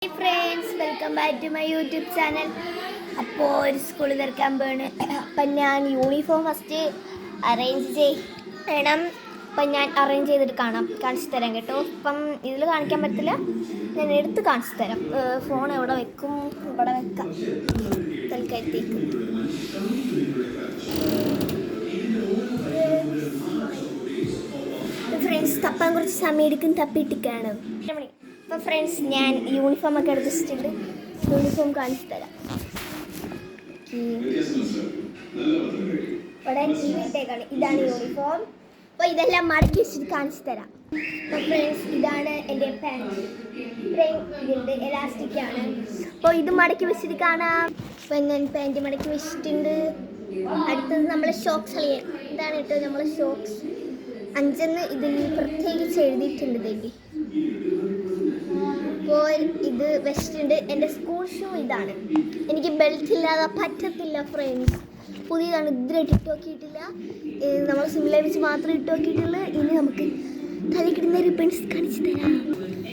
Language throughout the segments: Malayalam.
Hey friends, welcome back to my YouTube channel. അപ്പോൾ ഒരു സ്കൂളിൽ തിരക്കാൻ പോവാണ്. അപ്പം ഞാൻ യൂണിഫോം ഫസ്റ്റ് അറേഞ്ച് ചെയ്യണം. അപ്പം ഞാൻ അറേഞ്ച് ചെയ്തിട്ട് കാണിച്ചു തരാം കേട്ടോ. ഇപ്പം ഇതിൽ കാണിക്കാൻ പറ്റില്ല, ഞാൻ എടുത്ത് കാണിച്ചു തരാം. ഫോൺ എവിടെ വെക്കും? ഇവിടെ വെക്കാം തൽക്കാലത്തേക്ക്. ഫ്രണ്ട്സ്, തപ്പാൻ കുറച്ച് സമയം എടുക്കും. തപ്പിയിട്ടിക്കാണ്. അപ്പോൾ ഫ്രണ്ട്സ്, ഞാൻ യൂണിഫോം ഒക്കെ എടുത്തിട്ടുണ്ട്. യൂണിഫോം കാണിച്ചു തരാം. ഇവിടെ ഇട്ടേക്കാണ്. ഇതാണ് യൂണിഫോം. അപ്പോൾ ഇതെല്ലാം മടക്കി വെച്ചിട്ട് കാണിച്ചു തരാം. അപ്പോൾ ഫ്രണ്ട്സ്, ഇതാണ് എൻ്റെ പാൻറ്. ഇതുണ്ട്, എലാസ്റ്റിക്കാണ്. അപ്പോൾ ഇത് മടക്കി വെച്ചിട്ട് കാണാം. അപ്പോൾ ഞാൻ പാൻറ് മടക്കി വെച്ചിട്ടുണ്ട്. അടുത്തത് നമ്മളെ ഷോക്സ് കളിയാൻ. ഇതാണ് കേട്ടോ നമ്മളെ ഷോക്സ്. 5 ഇതിൽ പ്രത്യേകിച്ച് എഴുതിയിട്ടുണ്ട് തേണ്ടി. അപ്പോൾ ഇത് വെച്ചിട്ടുണ്ട്. എൻ്റെ സ്കൂൾ ഷൂ ഇതാണ്. എനിക്ക് ബെൽറ്റ് ഇല്ലാതെ പറ്റത്തില്ല ഫ്രണ്ട്സ്. പുതിയതാണ്, ഇതിലായിട്ട് ഇട്ട് നോക്കിയിട്ടില്ല. നമ്മൾ സിമ്പിളായി വെച്ച് മാത്രമേ ഇട്ട് നോക്കിയിട്ടുള്ളൂ. ഇനി നമുക്ക് തലക്കിടുന്ന റിബൺസ് കാണിച്ചു തരാം.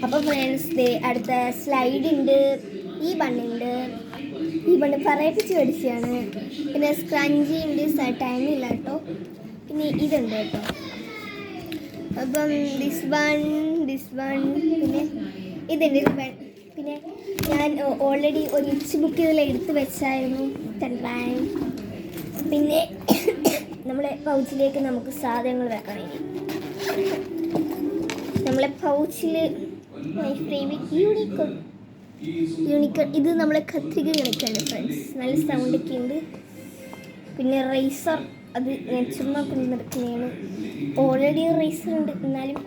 അപ്പോൾ ഫ്രണ്ട്സ്, അടുത്ത സ്ലൈഡ് ഉണ്ട്. ഈ ബണ്ണ് പറയിപ്പിച്ച് മേടിച്ചാണ്. പിന്നെ സ്ക്രഞ്ചി ഉണ്ട്. ടൈമില്ല കേട്ടോ. പിന്നെ ഇതുണ്ട് കേട്ടോ. അപ്പം ദിസ് വൺ പിന്നെ ഇതുണ്ട് റിബൺ. പിന്നെ ഞാൻ ഓൾറെഡി ഒരു ഇച്ച് ബുക്ക് ഇതിൽ എടുത്ത് വെച്ചായിരുന്നു. പിന്നെ നമ്മളെ പൗച്ചിലേക്ക് നമുക്ക് സാധനങ്ങൾ വെക്കണം. ഇനി നമ്മളെ പൗച്ചിൽ മൈ ഫേവറേറ്റ് യൂണിക്കോൺ ഇത് നമ്മളെ കത്രിക കണക്കാണ് ഫ്രണ്ട്സ്. നല്ല സൗണ്ടൊക്കെ ഉണ്ട്. പിന്നെ റേസർ, അത് ഞാൻ ചുമ്മാ കൊണ്ടുനടക്കുന്നതാണ്. ഓൾറെഡി റേസർ ഉണ്ട്, എന്നാലും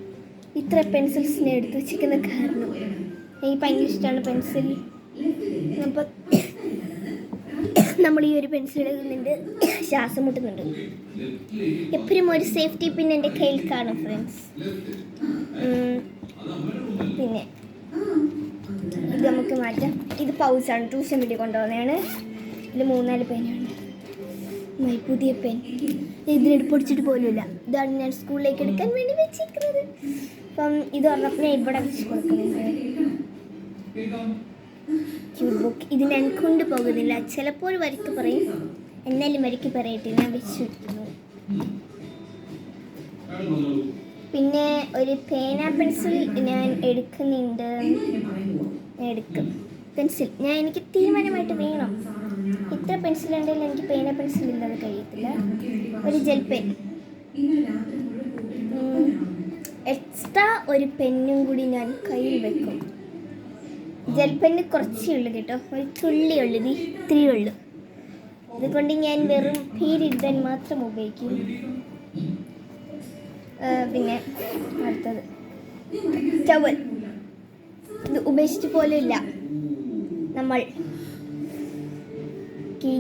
ഇത്ര പെൻസിൽസിനെ എടുത്ത് വെച്ചിരിക്കുന്ന കാരണം എനിക്ക് ഭയങ്കര ഇഷ്ടമാണ് പെൻസിൽ. അപ്പം നമ്മൾ ഈ ഒരു പെൻസിൽ എടുക്കുന്നുണ്ട്. ശ്വാസം മുട്ടുന്നുണ്ട്. എപ്പോഴും ഒരു സേഫ്റ്റി പിൻ എൻ്റെ കയ്യിൽ കാണും ഫ്രണ്ട്സ്. പിന്നെ ഇത് നമുക്ക് മാറ്റാം. ഇത് പൗച്ചാണ്, ട്യൂഷൻ വേണ്ടി കൊണ്ടുപോകുന്നതാണ്. ഇതിൽ 3-4 പേനാണ്. പുതിയ പെൻ ഇതിനെടുത്ത് പൊടിച്ചിട്ട് പോലുമില്ല. ഇതാണ് ഞാൻ സ്കൂളിലേക്ക് എടുക്കാൻ വേണ്ടി വെച്ചിരിക്കുന്നത്. അപ്പം ഇത് പറഞ്ഞപ്പോൾ ഞാൻ ഇവിടെ വെച്ച് കൊടുക്കുന്നുണ്ട്. Cute book. ഇത് ഞാൻ കൊണ്ടുപോകുന്നില്ല. ചിലപ്പോൾ വരിക്ക് പറയും, എന്നാലും വരിക്ക് പറയട്ടെ, ഞാൻ വെച്ചിരിക്കുന്നു. പിന്നെ ഒരു പേന പെൻസിൽ ഞാൻ എടുക്കുന്നുണ്ട്. എടുക്കും പെൻസിൽ. എനിക്ക് തീരുമാനമായിട്ട് വേണം. ഇത്ര പെൻസിൽ ഉണ്ടെങ്കിൽ എനിക്ക് പേന പെൻസിൽ ഇല്ലാതെ കഴിയത്തില്ല. ഒരു ജെൽ പെൻ, എക്സ്ട്രാ ഒരു പെന്നും കൂടി ഞാൻ കയ്യിൽ വെക്കും. ജെൽ പെന്ന് കുറച്ചേ ഉള്ളൂ കേട്ടോ, ഒരു തുള്ളി ഉള്ളൂ, ഇത് ഇത്തിരി ഉള്ളൂ. അതുകൊണ്ട് ഞാൻ വെറും പേരെഴുതാൻ മാത്രം ഉപയോഗിക്കും. പിന്നെ അടുത്തത് ടവൽ. ഇത് ഉപേക്ഷിച്ച് പോലുമില്ല നമ്മൾ.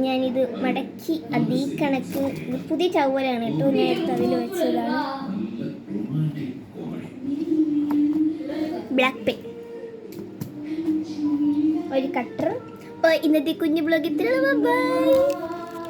ഞാനിത് മടക്കി അതീ കണക്ക്. ഇത് പുതിയ ടവലാണ് കേട്ടോ, ഞാൻ എടുത്ത് അതിൽ വെച്ചതാണ്. ബ്ലാക്ക് പെൻ, ഒരു കട്ടർ. അപ്പോൾ ഇന്നത്തെ കുഞ്ഞു ബ്ലോഗ് ഇത്രയുള്ള. ബൈ.